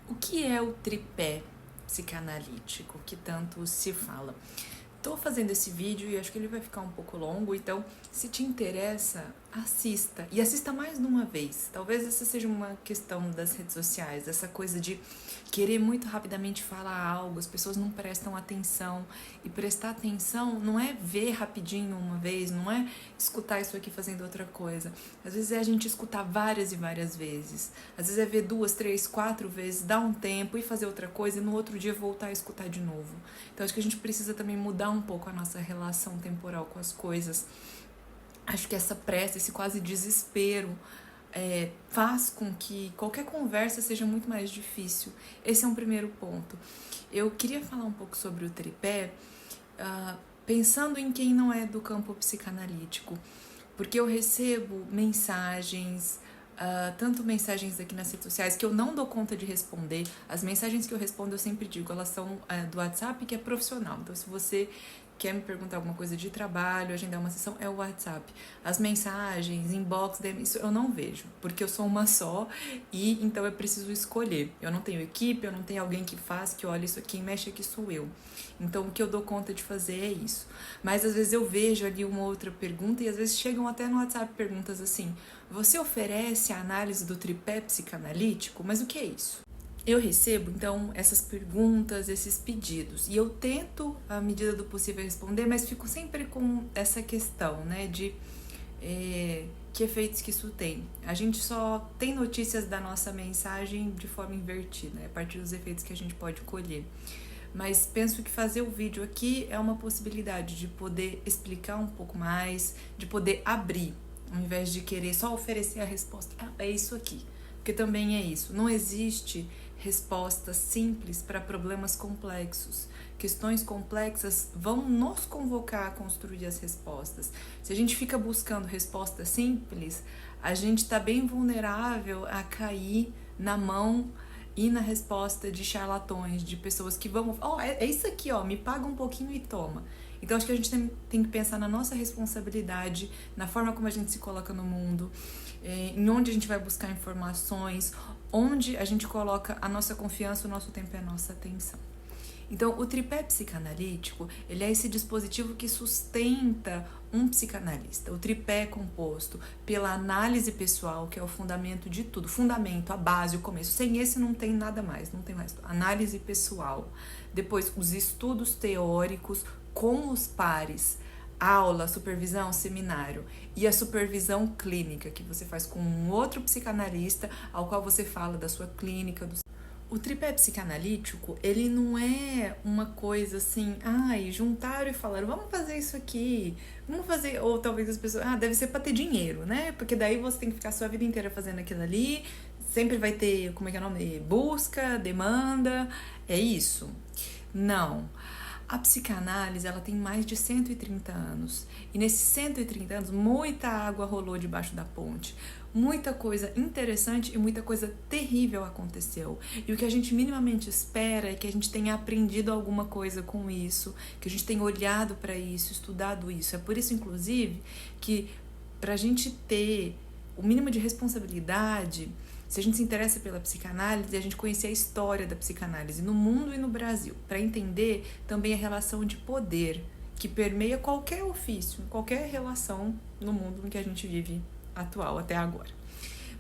O que é o tripé psicanalítico que tanto se fala? Estou fazendo esse vídeo e acho que ele vai ficar um pouco longo, então se te interessa, assista. E assista mais de uma vez. Talvez essa seja uma questão das redes sociais, essa coisa de querer muito rapidamente falar algo, as pessoas não prestam atenção. E prestar atenção não é ver rapidinho uma vez, não é escutar isso aqui fazendo outra coisa. Às vezes é a gente escutar várias e várias vezes. Às vezes é ver 2, 3, 4 vezes, dar um tempo e fazer outra coisa e no outro dia voltar a escutar de novo. Então acho que a gente precisa também mudar um pouco a nossa relação temporal com as coisas. Acho que essa pressa, esse quase desespero faz com que qualquer conversa seja muito mais difícil. Esse é um primeiro ponto. Eu queria falar um pouco sobre o tripé, pensando em quem não é do campo psicanalítico, porque eu recebo mensagens, tanto mensagens aqui nas redes sociais que eu não dou conta de responder. As mensagens que eu respondo, eu sempre digo, elas são do WhatsApp, que é profissional. Então, se você quer me perguntar alguma coisa de trabalho, agendar uma sessão, é o WhatsApp. As mensagens, inbox, isso eu não vejo, porque eu sou uma só e então eu preciso escolher. Eu não tenho equipe, eu não tenho alguém que faz, que olha isso aqui, mexe aqui, sou eu. Então o que eu dou conta de fazer é isso. Mas às vezes eu vejo ali uma outra pergunta e às vezes chegam até no WhatsApp perguntas assim: você oferece a análise do tripé psicanalítico? Mas o que é isso? Eu recebo, então, essas perguntas, esses pedidos, e eu tento, à medida do possível, responder, mas fico sempre com essa questão, né, de que efeitos que isso tem. A gente só tem notícias da nossa mensagem de forma invertida, a partir dos efeitos que a gente pode colher. Mas penso que fazer o vídeo aqui é uma possibilidade de poder explicar um pouco mais, de poder abrir, ao invés de querer só oferecer a resposta. É isso aqui. Porque também é isso. Não existe resposta simples para problemas complexos. Questões complexas vão nos convocar a construir as respostas. Se a gente fica buscando resposta simples, a gente está bem vulnerável a cair na mão e na resposta de charlatões, de pessoas que vão... é isso aqui, me paga um pouquinho e toma. Então, acho que a gente tem que pensar na nossa responsabilidade, na forma como a gente se coloca no mundo, em onde a gente vai buscar informações, onde a gente coloca a nossa confiança, o nosso tempo e a nossa atenção. Então, o tripé psicanalítico, ele é esse dispositivo que sustenta um psicanalista. O tripé é composto pela análise pessoal, que é o fundamento de tudo. Fundamento, a base, o começo. Sem esse não tem nada mais, não tem mais. Análise pessoal. Depois, os estudos teóricos com os pares. Aula, supervisão, seminário e a supervisão clínica que você faz com um outro psicanalista ao qual você fala da sua clínica. O tripé psicanalítico, ele não é uma coisa assim, juntaram e falaram, vamos fazer isso aqui, vamos fazer, ou talvez as pessoas, deve ser para ter dinheiro, né? Porque daí você tem que ficar a sua vida inteira fazendo aquilo ali, sempre vai ter, como é que é o nome? Busca, demanda, é isso? Não. A psicanálise, ela tem mais de 130 anos. E nesses 130 anos, muita água rolou debaixo da ponte. Muita coisa interessante e muita coisa terrível aconteceu. E o que a gente minimamente espera é que a gente tenha aprendido alguma coisa com isso, que a gente tenha olhado para isso, estudado isso. É por isso, inclusive, que para a gente ter o mínimo de responsabilidade, se a gente se interessa pela psicanálise, a gente conhecer a história da psicanálise no mundo e no Brasil, para entender também a relação de poder que permeia qualquer ofício, qualquer relação no mundo em que a gente vive atual até agora.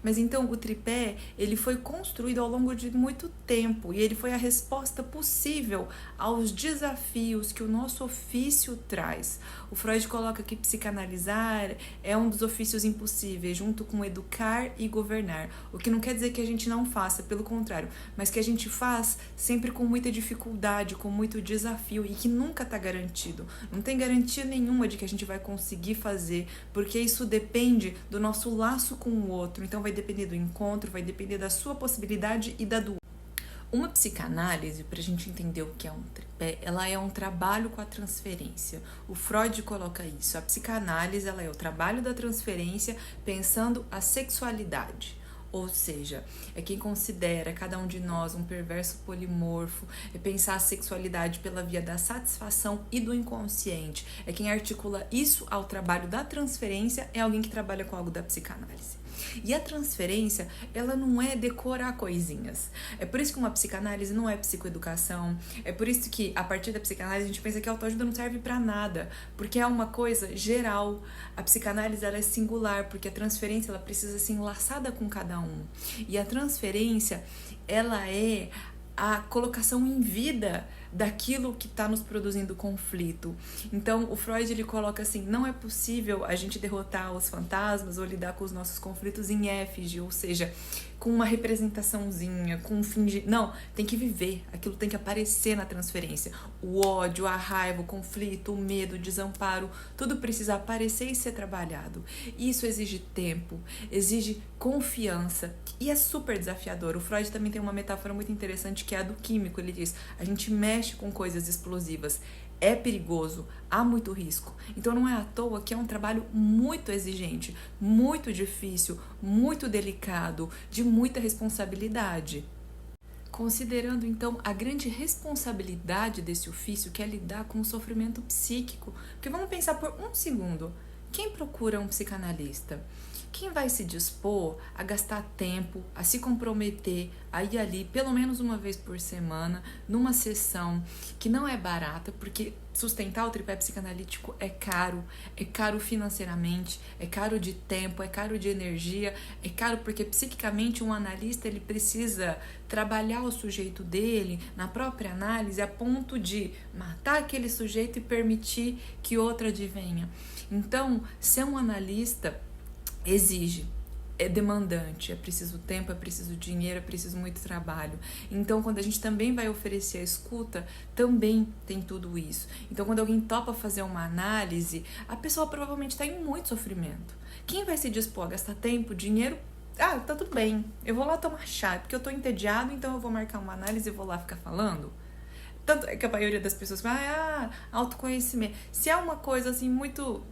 Mas então o tripé, ele foi construído ao longo de muito tempo e ele foi a resposta possível aos desafios que o nosso ofício traz. O Freud coloca que psicanalizar é um dos ofícios impossíveis, junto com educar e governar. O que não quer dizer que a gente não faça, pelo contrário, mas que a gente faz sempre com muita dificuldade, com muito desafio e que nunca está garantido. Não tem garantia nenhuma de que a gente vai conseguir fazer, porque isso depende do nosso laço com o outro. Então vai depender do encontro, vai depender da sua possibilidade e da do outro. Uma psicanálise, para a gente entender o que é um tripé, ela é um trabalho com a transferência. O Freud coloca isso. A psicanálise, ela é o trabalho da transferência pensando a sexualidade. Ou seja, é quem considera cada um de nós um perverso polimorfo, é pensar a sexualidade pela via da satisfação e do inconsciente. É quem articula isso ao trabalho da transferência, é alguém que trabalha com algo da psicanálise. E a transferência, ela não é decorar coisinhas. É por isso que uma psicanálise não é psicoeducação. É por isso que, a partir da psicanálise, a gente pensa que a autoajuda não serve pra nada, porque é uma coisa geral. A psicanálise, ela é singular, porque a transferência, ela precisa ser enlaçada com cada um. E a transferência, ela é a colocação em vida daquilo que está nos produzindo conflito. Então, o Freud, ele coloca assim, não é possível a gente derrotar os fantasmas ou lidar com os nossos conflitos em efígie, ou seja, com uma representaçãozinha, com um fingir. Não, tem que viver, aquilo tem que aparecer na transferência. O ódio, a raiva, o conflito, o medo, o desamparo, tudo precisa aparecer e ser trabalhado. Isso exige tempo, exige confiança e é super desafiador. O Freud também tem uma metáfora muito interessante que é a do químico. Ele diz, a gente mexe com coisas explosivas, é perigoso, há muito risco. Então não é à toa que é um trabalho muito exigente, muito difícil, muito delicado, de muita responsabilidade. Considerando então a grande responsabilidade desse ofício, que é lidar com o sofrimento psíquico. Porque vamos pensar por um segundo, quem procura um psicanalista? Quem vai se dispor a gastar tempo, a se comprometer, a ir ali pelo menos uma vez por semana, numa sessão que não é barata, porque sustentar o tripé psicanalítico é caro financeiramente, é caro de tempo, é caro de energia, é caro porque psiquicamente um analista ele precisa trabalhar o sujeito dele na própria análise a ponto de matar aquele sujeito e permitir que outro advenha. Então, ser um analista exige, é demandante, é preciso tempo, é preciso dinheiro, é preciso muito trabalho. Então, quando a gente também vai oferecer a escuta, também tem tudo isso. Então, quando alguém topa fazer uma análise, a pessoa provavelmente está em muito sofrimento. Quem vai se dispor a gastar tempo, dinheiro? Ah, tá tudo bem, eu vou lá tomar chá, porque eu tô entediado, então eu vou marcar uma análise e vou lá ficar falando. Tanto é que a maioria das pessoas fala, autoconhecimento. Se é uma coisa assim muito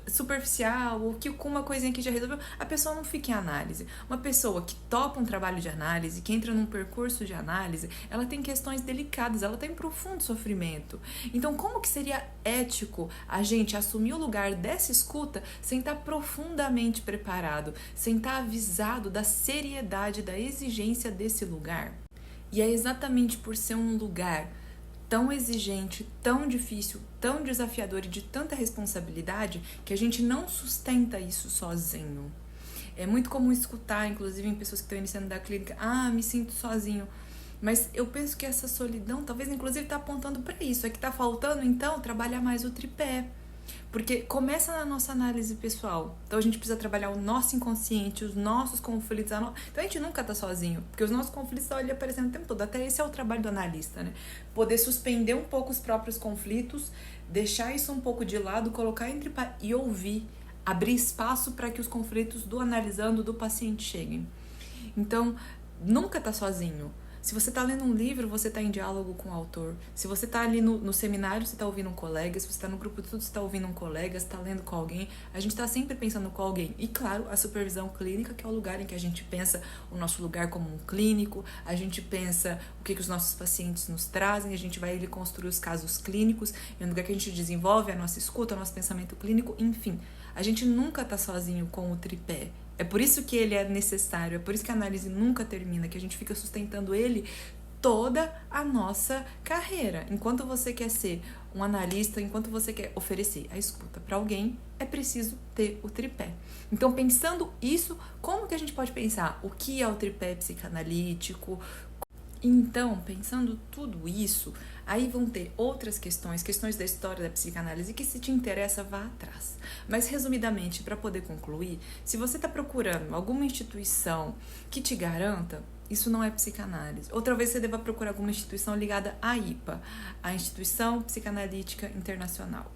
superficial ou que com uma coisinha que já resolveu, a pessoa não fica em análise. Uma pessoa que topa um trabalho de análise, que entra num percurso de análise, ela tem questões delicadas, ela tem profundo sofrimento. Então, como que seria ético a gente assumir o lugar dessa escuta sem estar profundamente preparado, sem estar avisado da seriedade, da exigência desse lugar? E é exatamente por ser um lugar tão exigente, tão difícil, tão desafiador e de tanta responsabilidade que a gente não sustenta isso sozinho. É muito comum escutar, inclusive em pessoas que estão iniciando da clínica, me sinto sozinho. Mas eu penso que essa solidão talvez inclusive está apontando para isso, é que está faltando então trabalhar mais o tripé. Porque começa na nossa análise pessoal. Então a gente precisa trabalhar o nosso inconsciente, os nossos conflitos. Então a gente nunca tá sozinho, porque os nossos conflitos estão ali aparecendo o tempo todo. Até esse é o trabalho do analista, né? Poder suspender um pouco os próprios conflitos, deixar isso um pouco de lado, colocar e ouvir, abrir espaço para que os conflitos do analisando, do paciente cheguem. Então, nunca tá sozinho. Se você está lendo um livro, você está em diálogo com o autor. Se você está ali no seminário, você está ouvindo um colega. Se você está no grupo de estudo, você está ouvindo um colega. Se está lendo com alguém. A gente está sempre pensando com alguém. E, claro, a supervisão clínica, que é o lugar em que a gente pensa o nosso lugar como um clínico. A gente pensa o que os nossos pacientes nos trazem. A gente vai ali construir os casos clínicos. É um lugar que a gente desenvolve a nossa escuta, o nosso pensamento clínico. Enfim, a gente nunca está sozinho com o tripé. É por isso que ele é necessário, é por isso que a análise nunca termina, que a gente fica sustentando ele toda a nossa carreira. Enquanto você quer ser um analista, enquanto você quer oferecer a escuta para alguém, é preciso ter o tripé. Então, pensando isso, como que a gente pode pensar o que é o tripé psicanalítico? Então, pensando tudo isso, aí vão ter outras questões da história da psicanálise que, se te interessa, vá atrás. Mas, resumidamente, para poder concluir, se você está procurando alguma instituição que te garanta, isso não é psicanálise. Outra vez você deva procurar alguma instituição ligada à IPA, a Instituição Psicanalítica Internacional.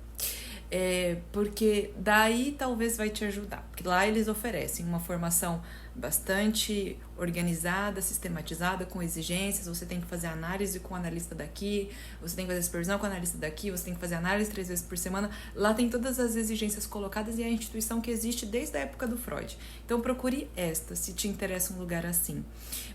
Porque daí talvez vai te ajudar, porque lá eles oferecem uma formação bastante organizada, sistematizada, com exigências. Você tem que fazer análise com o analista daqui, você tem que fazer supervisão com o analista daqui, você tem que fazer análise 3 vezes por semana. Lá tem todas as exigências colocadas e é a instituição que existe desde a época do Freud. Então procure esta, se te interessa um lugar assim.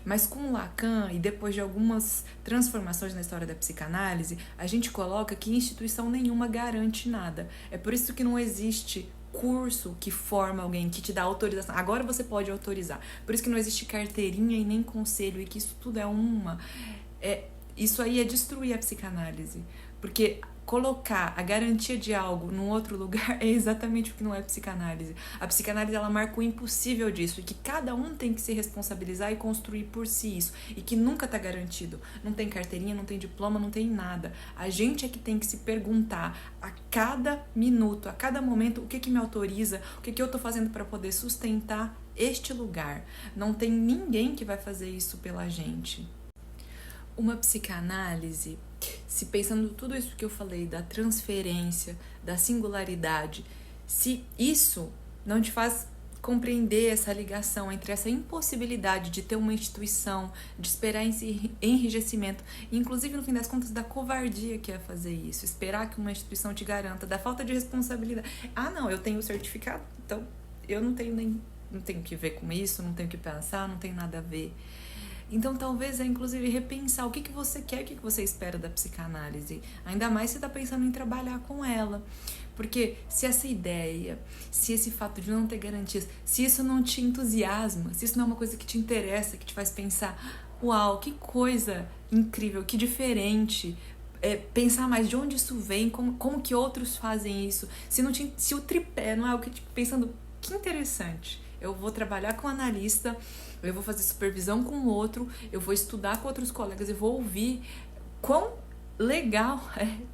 Mas com Lacan e depois de algumas transformações na história da psicanálise, a gente coloca que instituição nenhuma garante nada. É por isso que não existe curso que forma alguém, que te dá autorização. Agora você pode autorizar. Por isso que não existe carteirinha e nem conselho, e que isso tudo isso aí é destruir a psicanálise. Porque colocar a garantia de algo num outro lugar é exatamente o que não é psicanálise. A psicanálise, ela marca o impossível disso, e que cada um tem que se responsabilizar e construir por si isso, e que nunca tá garantido. Não tem carteirinha, não tem diploma, não tem nada. A gente é que tem que se perguntar a cada minuto, a cada momento, o que que me autoriza, o que que eu tô fazendo para poder sustentar este lugar. Não tem ninguém que vai fazer isso pela gente. Uma psicanálise, se pensando tudo isso que eu falei, da transferência, da singularidade, se isso não te faz compreender essa ligação entre essa impossibilidade de ter uma instituição, de esperar esse enrijecimento, inclusive no fim das contas da covardia que é fazer isso, esperar que uma instituição te garanta, da falta de responsabilidade. Ah, não, eu tenho o certificado, então eu não tenho que ver com isso, não tenho que pensar, não tem nada a ver. Então, talvez inclusive repensar o que você quer, o que você espera da psicanálise. Ainda mais se você está pensando em trabalhar com ela. Porque se essa ideia, se esse fato de não ter garantias, se isso não te entusiasma, se isso não é uma coisa que te interessa, que te faz pensar, uau, que coisa incrível, que diferente, pensar mais de onde isso vem, como que outros fazem isso, se o tripé não é o que, pensando, que interessante, eu vou trabalhar com analista, eu vou fazer supervisão com o outro, eu vou estudar com outros colegas e vou ouvir quão legal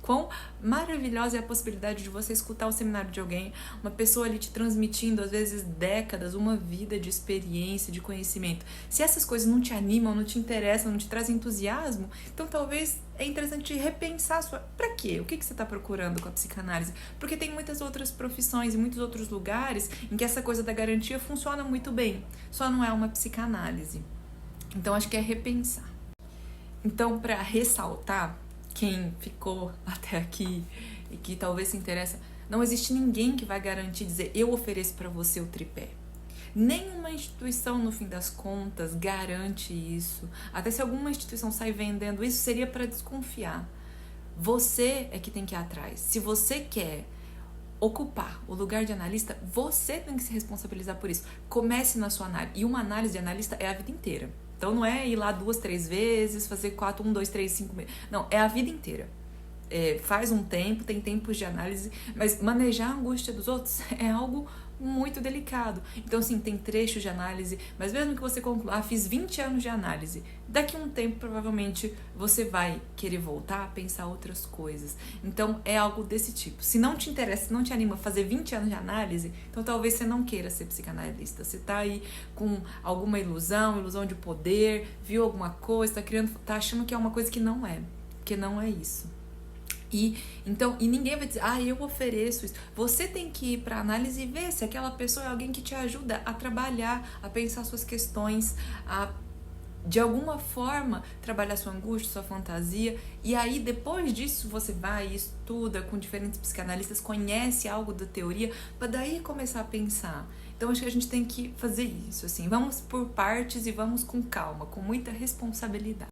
quão maravilhosa é a possibilidade de você escutar o seminário de alguém, uma pessoa ali te transmitindo, às vezes décadas, uma vida de experiência, de conhecimento. Se essas coisas não te animam, não te interessam, não te trazem entusiasmo, então talvez é interessante repensar pra quê? O que você está procurando com a psicanálise? Porque tem muitas outras profissões e muitos outros lugares em que essa coisa da garantia funciona muito bem, só não é uma psicanálise. Então acho que é repensar. Então, para ressaltar, quem ficou até aqui e que talvez se interessa, não existe ninguém que vai garantir dizer eu ofereço para você o tripé. Nenhuma instituição, no fim das contas, garante isso. Até se alguma instituição sai vendendo isso, seria para desconfiar. Você é que tem que ir atrás. Se você quer ocupar o lugar de analista, você tem que se responsabilizar por isso. Comece na sua análise. E uma análise de analista é a vida inteira. Então não é ir lá 2, 3 vezes, fazer 4, 1, 2, 3, 5 meses. Não, é a vida inteira. Faz um tempo, tem tempos de análise, mas manejar a angústia dos outros é algo muito delicado. Então, sim, tem trechos de análise, mas mesmo que você conclua, fiz 20 anos de análise, daqui a um tempo, provavelmente, você vai querer voltar a pensar outras coisas. Então, é algo desse tipo. Se não te interessa, se não te anima a fazer 20 anos de análise, então talvez você não queira ser psicanalista. Você tá aí com alguma ilusão de poder, viu alguma coisa, tá achando que é uma coisa que não é, porque não é isso. E ninguém vai dizer, eu ofereço isso. Você tem que ir para análise e ver se aquela pessoa é alguém que te ajuda a trabalhar, a pensar suas questões, a de alguma forma trabalhar sua angústia, sua fantasia. E aí depois disso você vai e estuda com diferentes psicanalistas, conhece algo da teoria, para daí começar a pensar. Então acho que a gente tem que fazer isso, assim, vamos por partes e vamos com calma, com muita responsabilidade.